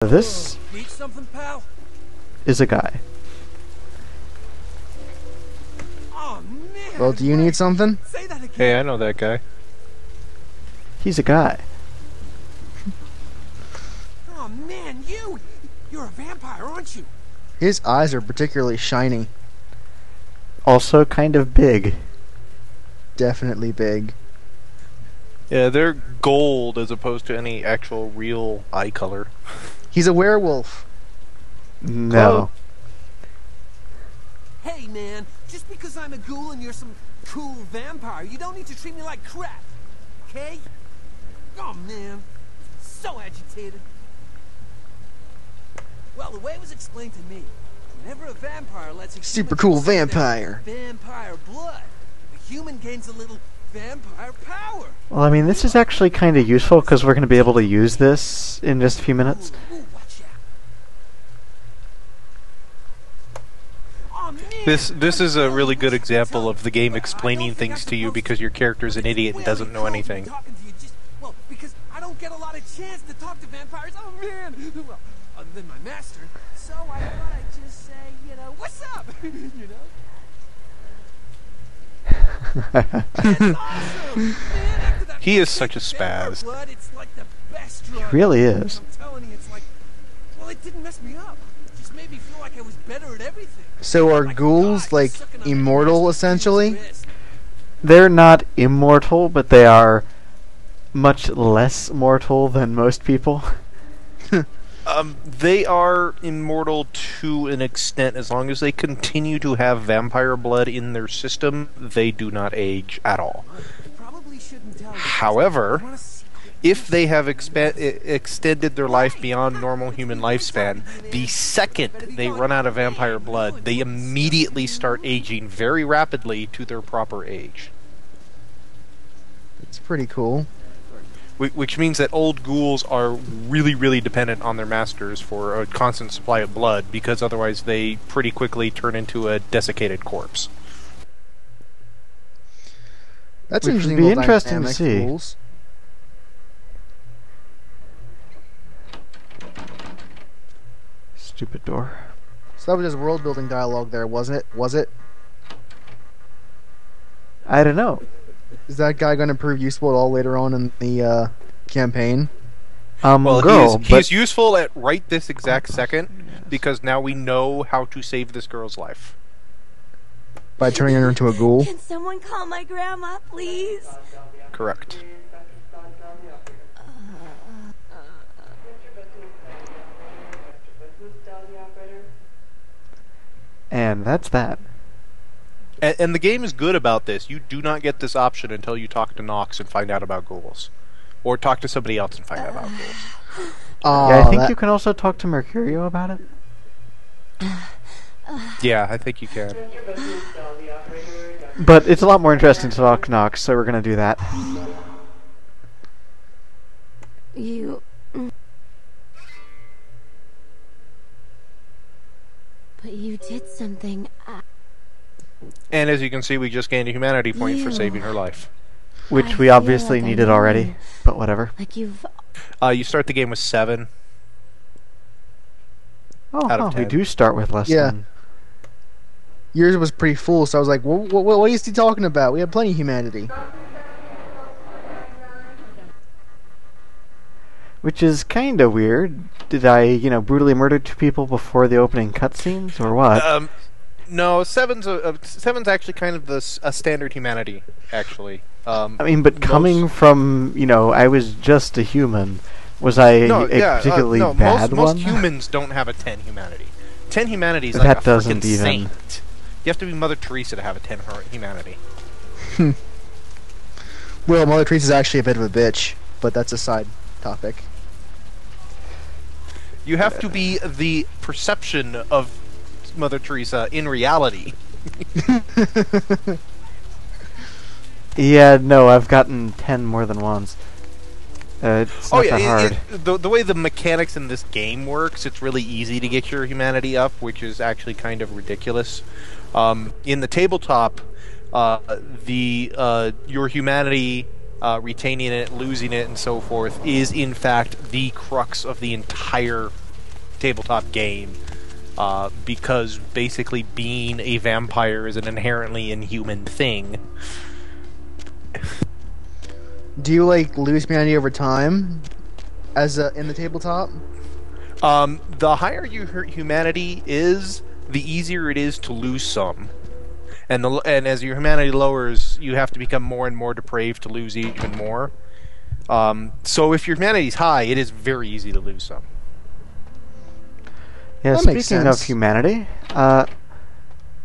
This Need something, pal? is a guy. Oh man. Well, do you need something? Say that again. Hey, I know that guy. He's a guy. Oh man, you're a vampire, aren't you? His eyes are particularly shiny. Also kind of big. Definitely big. Yeah, they're gold as opposed to any actual real eye color. He's a werewolf. No. Hey man, just because I'm a ghoul and you're some cool vampire, you don't need to treat me like crap. Okay? Oh man, so agitated. Well, the way it was explained to me, whenever a vampire lets a Super human cool consume their vampire. vampire blood, the human gains a little vampire power. Well, I mean, this is actually kind of useful because we're going to be able to use this in just a few minutes. Ooh, watch out. Oh, man. This is a really good example of the game explaining things to you because your character's an idiot and doesn't know anything. Well, because I don't get a lot of chance to talk to vampires. Oh man! Well, other than my master. So I thought I'd just say, what's up? It's awesome! Man, after that He is such a vampire spaz. blood, it's like the best drug. He really is. I'm telling you, it's like, well, it didn't mess me up. It just made me feel like I was better at everything. So are Like ghouls, God, like, sucking up immortal, my essentially? wrist. They're not immortal, but they are much less mortal than most people. They are immortal to an extent. As long as they continue to have vampire blood in their system, they do not age at all. Probably shouldn't tell you. However, I wanna see- if they have extended their life beyond normal human lifespan, the second they run out of vampire blood, they immediately start aging very rapidly to their proper age. It's pretty cool. Which means that old ghouls are really, really dependent on their masters for a constant supply of blood, because otherwise they pretty quickly turn into a desiccated corpse. That's Which would interesting. be little interesting to dynamic, see. ghouls. Stupid door. So that was just world building dialogue there, wasn't it? Was it? I don't know. Is that guy going to prove useful at all later on in the campaign? Well, Girl, he but is useful at right this exact second, because now we know how to save this girl's life. By turning her into a ghoul? Can someone call my grandma, please? Correct. and that's that. And the game is good about this. You do not get this option until you talk to Nox and find out about ghouls. Or talk to somebody else and find out about ghouls. Yeah, I think you can also talk to Mercurio about it. Yeah, I think you can. But it's a lot more interesting to talk to Nox, so we're going to do that. You... But you did something. And as you can see, we just gained a humanity point for saving her life. Which I we feel obviously like I needed know already, you. but whatever. Like you've... You start the game with 7. Oh, Out of we 10. do start with less Yeah. than... Yours was pretty full, so I was like, what is he talking about? We have plenty of humanity. Which is kind of weird. Did I, brutally murder 2 people before the opening cutscenes, or what? No, 7's actually kind of a standard humanity, actually. I mean, but coming from, I was just a human, was I a particularly bad most one? humans don't have a 10 humanity. 10 humanity is That like a doesn't freaking even- saint. You have to be Mother Teresa to have a 10 humanity. Well, Mother Teresa's actually a bit of a bitch, but that's a side topic. You have to be the perception of Mother Teresa in reality. Yeah, no, I've gotten 10 more than once. It's not that hard. The way the mechanics in this game works, it's really easy to get your humanity up, which is actually kind of ridiculous. In the tabletop, your humanity retaining it, losing it, and so forth, is in fact the crux of the entire tabletop game, because basically being a vampire is an inherently inhuman thing. Do you like lose humanity over time, as in the tabletop? The higher your humanity is, the easier it is to lose some. And as your humanity lowers, you have to become more and more depraved to lose even more. So if your humanity's high, it is very easy to lose some. Yeah, That makes speaking of sense. humanity,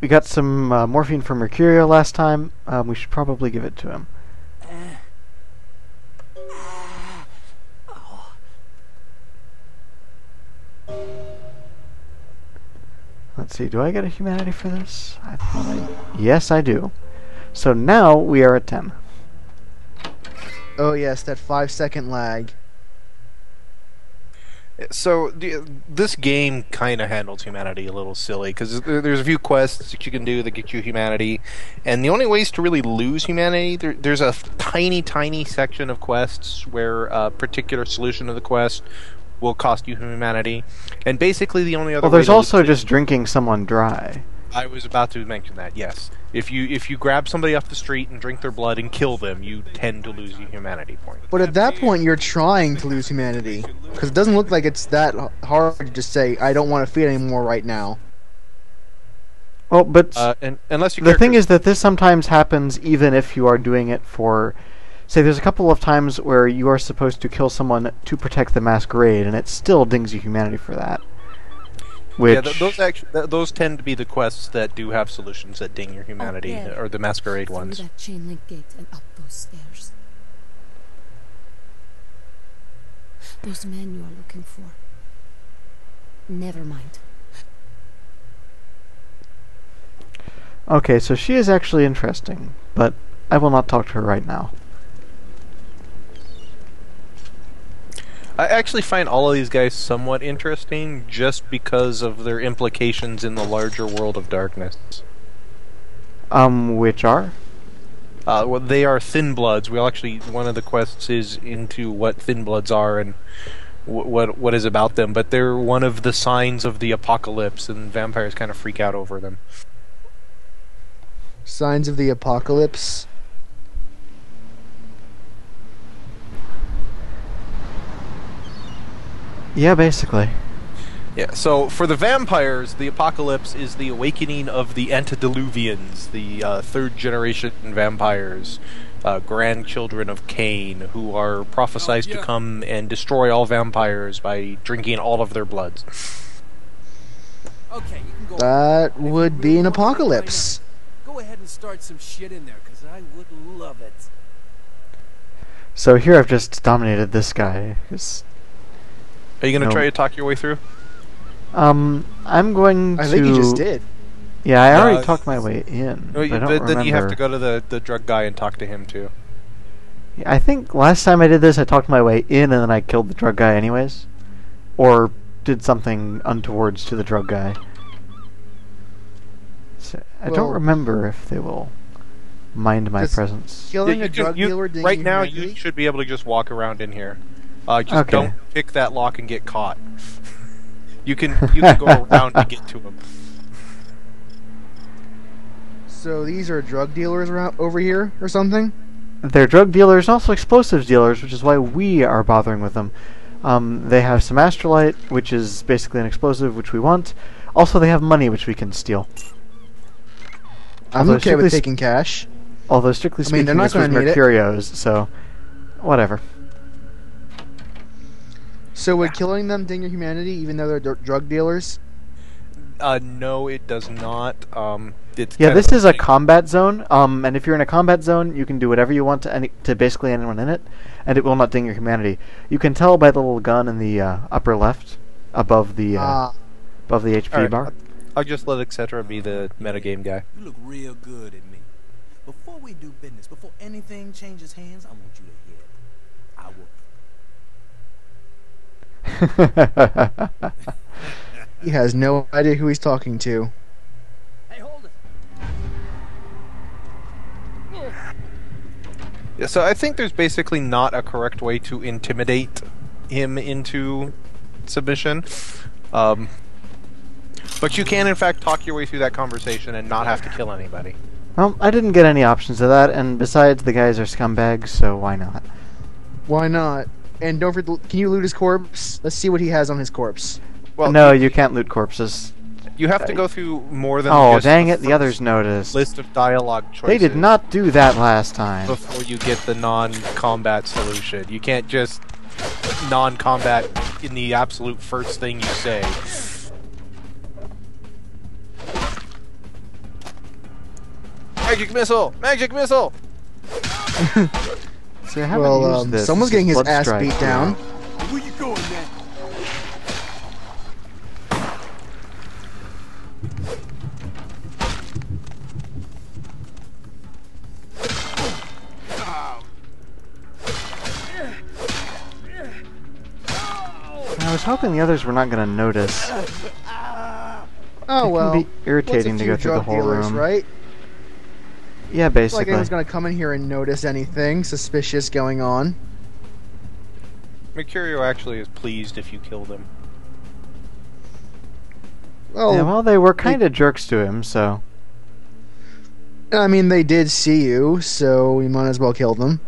we got some morphine from Mercurio last time. We should probably give it to him. Let's see, do I get a humanity for this? Yes, I do. So now we are at 10. Oh yes, that 5-second lag. So this game kind of handles humanity a little silly, because there's a few quests that you can do that get you humanity, and the only ways to really lose humanity, there's a tiny section of quests where a particular solution to the quest will cost you humanity, and basically the only other Well, way there's to also lose it- just drinking someone dry. I was about to mention that, yes. If you grab somebody off the street and drink their blood and kill them, you tend to lose your humanity point. But at that point, you're trying to lose humanity, because it doesn't look like it's that hard to just say, "I don't want to feed anymore right now." Well, but And unless your the thing character- is that this sometimes happens even if you are doing it for... Say, there's a couple of times where you are supposed to kill someone to protect the Masquerade, and it still dings you humanity for that. Which... those tend to be the quests that do have solutions that ding your humanity, there. or the Masquerade Through ones. that chain link gate and up those stairs. Those men you are looking for. Never mind. Okay, so she is actually interesting, but I will not talk to her right now. I actually find all of these guys somewhat interesting just because of their implications in the larger world of darkness. Which are? Well, they are thin bloods. One of the quests is into what thin bloods are and what is about them, but they're one of the signs of the apocalypse, and vampires kind of freak out over them. Signs of the apocalypse. Yeah, basically. Yeah, so for the vampires, the apocalypse is the awakening of the antediluvians, the third generation vampires, grandchildren of Cain, who are prophesied to come and destroy all vampires by drinking all of their bloods. Okay, you can go. That would be an apocalypse. Go ahead and start some shit in there, because I would love it. So here I've just dominated this guy. Are you going to No. try to talk your way through? I'm going to... I think you just did. Yeah, I already Uh, talked my way in. No, but I don't remember. then you have to go to the drug guy and talk to him too. Yeah, I think last time I did this, I talked my way in and then I killed the drug guy anyways. Or did something untowards to the drug guy. So, I don't Well- remember if they will mind my Does presence. Killing Yeah, a drug dealer ding right your now, humanity? you should be able to just walk around in here. Just Okay. don't pick that lock and get caught. You can go around to get to him. So these are drug dealers around over here or something? They're drug dealers and also explosives dealers, which is why we are bothering with them. They have some astrolite, which is basically an explosive, which we want. Also, they have money, which we can steal. I'm Although okay with strictly taking cash. Although, strictly I mean, speaking, they're not this was gonna need it. Mercurio's, so... Whatever. So would killing them ding your humanity even though they're drug dealers? No, it does not. It's Yeah, kind this of is a combat zone, and if you're in a combat zone, you can do whatever you want to basically anyone in it, and it will not ding your humanity. You can tell by the little gun in the upper left, above the HP Alright, bar. I'll just let Exetera be the metagame guy. You look real good at me. Before we do business, before anything changes hands, I want you to hear it. I will. He has no idea who he's talking to. Hey, hold it. Yeah, so I think there's basically not a correct way to intimidate him into submission. But you can, in fact, talk your way through that conversation and not have to kill anybody. Well, I didn't get any options of that, and besides, the guys are scumbags, so why not? Why not? And don't forget, can you loot his corpse? Let's see what he has on his corpse. Well, No, you can't loot corpses. you have to go through more than Oh, just dang the it, the others noticed. list of dialogue choices. They did not do that last time. Before you get the non-combat solution. You can't just non-combat in the absolute first thing you say. Magic missile! Magic missile! See, I haven't used this. Someone's This is getting his Blood ass Strike, beat down. Where you going, man? I was hoping the others were not going to notice. Oh well. It can be irritating What's a to go few through the drug whole dealers, room. right? Yeah, It's like basically. anyone's gonna come in here and notice anything suspicious going on. Mercurio actually is pleased if you kill them. Well, Yeah, well, they were kind of jerks to him, so... I mean, they did see you, so we might as well kill them.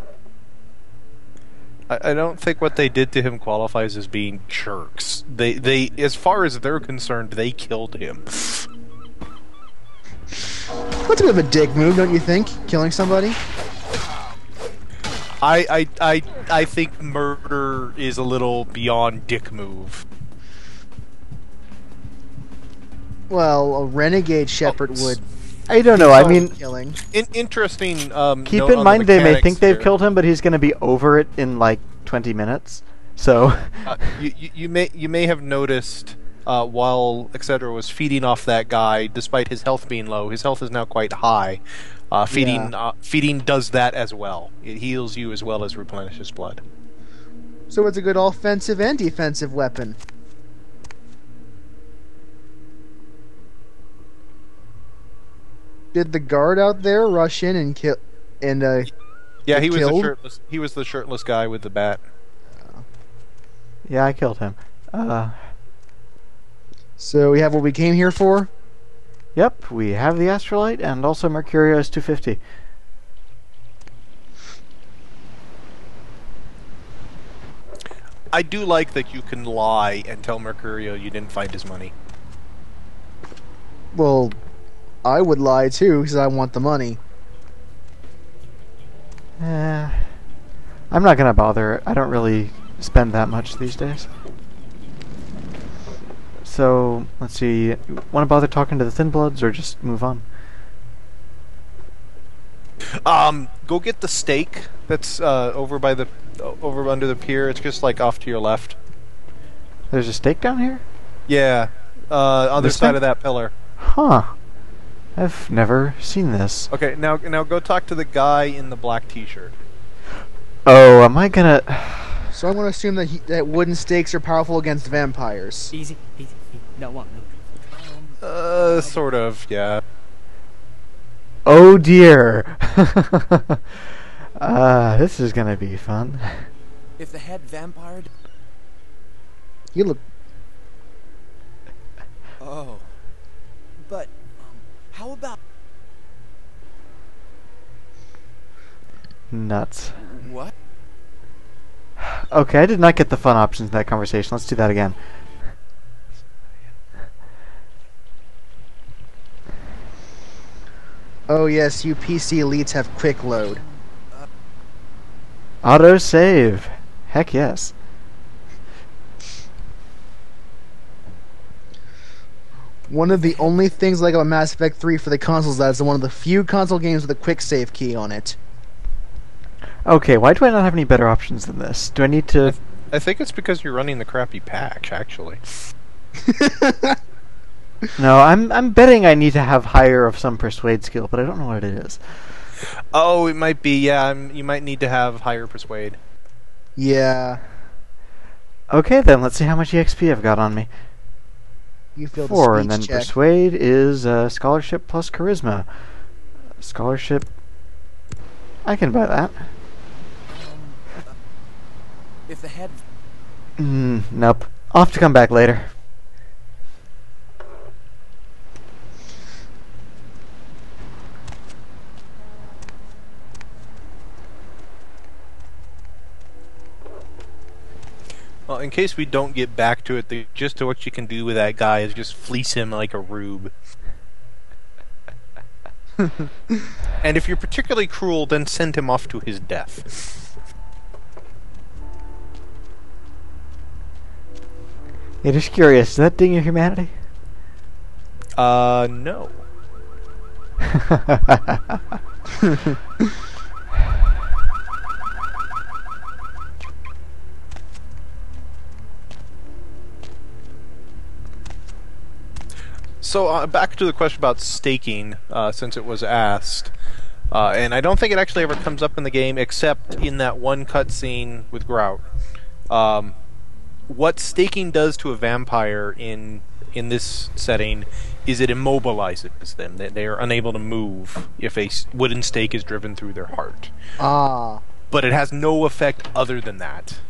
I don't think what they did to him qualifies as being jerks. They, as far as they're concerned, they killed him. That's a bit of a dick move, don't you think? Killing somebody? I think murder is a little beyond dick move. Well, a renegade shepherd would. I don't know, I mean... Killing. Interesting. Keep note in on the mind they may mechanics think they've here. killed him, but he's going to be over it in, like, 20 minutes. So... You may have noticed while Exetera was feeding off that guy, despite his health being low, his health is now quite high. Feeding does that as well. It heals you as well as replenishes blood. So it's a good offensive and defensive weapon. Did the guard out there rush in and kill? And Yeah, he was the killed? shirtless. He was the shirtless guy with the bat. Yeah, I killed him. So we have what we came here for. Yep, we have the Astrolite and also Mercurio's 250. I do like that you can lie and tell Mercurio you didn't find his money. Well, I would lie too because I want the money. I'm not gonna bother. I don't really spend that much these days. So, let's see. Want to bother talking to the Thin Bloods or just move on? Go get the stake that's over by the over under the pier. It's just like off to your left. There's a stake down here? Yeah, other This side thing? of that pillar. Huh. I've never seen this. Okay, now go talk to the guy in the black T-shirt. Oh, am I gonna... So I'm going to assume that that wooden stakes are powerful against vampires. Easy, easy. No one. Sort of, yeah. Oh dear. This is gonna be fun. If the head vampire. You look. Oh. But, how about. Nuts. What? Okay, I did not get the fun options in that conversation. Let's do that again. Oh yes, you PC elites have quick load. Auto save. Heck yes. One of the only things I like about Mass Effect 3 for the consoles that is one of the few console games with a quick save key on it. Okay, why do I not have any better options than this? Do I need to... I think it's because you're running the crappy patch, actually. No, I'm betting I need to have higher of some persuade skill, but I don't know what it is. Oh, it might be, yeah, you might need to have higher persuade. Yeah. Okay then, let's see how much EXP I've got on me. You feel 4, the and then speech check. persuade is scholarship plus charisma. Scholarship... I can buy that. If the head. Nope. I'll have to come back later. in case we don't get back to it, just what you can do with that guy is just fleece him like a rube. And if you're particularly cruel, then send him off to his death. Yeah, just curious, does that ding your humanity? No. So, back to the question about staking, since it was asked. And I don't think it actually ever comes up in the game, except in that one cutscene with Grout. What staking does to a vampire in this setting is it immobilizes them. They are unable to move if a wooden stake is driven through their heart. Ah. But it has no effect other than that.